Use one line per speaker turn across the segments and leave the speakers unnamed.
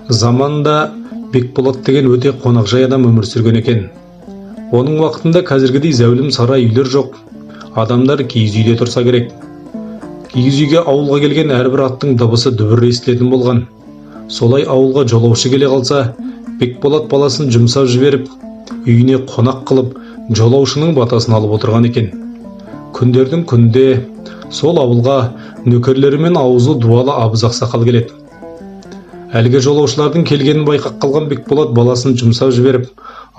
Заманында Бекболат деген өте қонақжай адам өмір сүрген екен. Оның уақытында қазіргідей зәулім сарай үйлер жоқ. Адамдар киіз үйде тұрса керек. Киіз үйге ауылға келген әрбір аттың дыбысы дүбір естілетін болған. Солай ауылға жолаушы келе қалса, Бекболат баласын жұмсап жіберіп, үйіне қонақ қылып, жолаушының батасын алып отырған екен. Күндердің күнде сол ауылға нөкерлерімен аузы дуалы абыз ақсақал келеді. Әлгі жолаушылардың келгенін байқап қалған Бекболат баласын жұмсап жіберіп,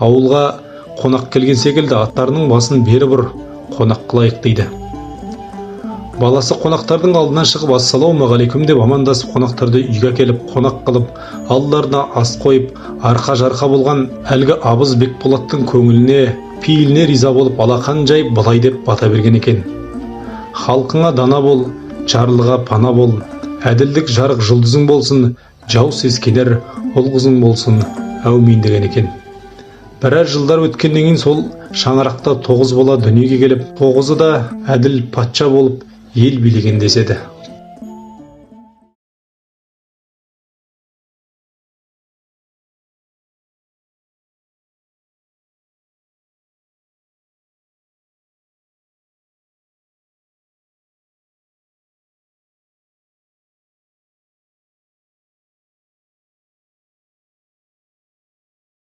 ауылға қонақ келген секілді аттарының басын бері бұр, қонақ қылайық дейді. Баласы қонақтардың алдынан шығып ассалаумағалейкум деп амандасып, қонақтарды үйге келіп қонақ қылып, алдарына ас қойып, арқа-жарқа болған әлгі абыз Бекболаттың көңіліне, пейіліне риза болып алақан жайып былай деп бата берген екен: халқыңа дана бол, жарлыға пана бол, әділдік жарық жұлдызың болсын, жау сескенер ұл қызың болсын, әумин деген екен. Біраз жылдар өткеннен кейін сол шаңырақта 9 бала дүниеге келіп, 9-ы да әділ патша болып ел билеген деседі.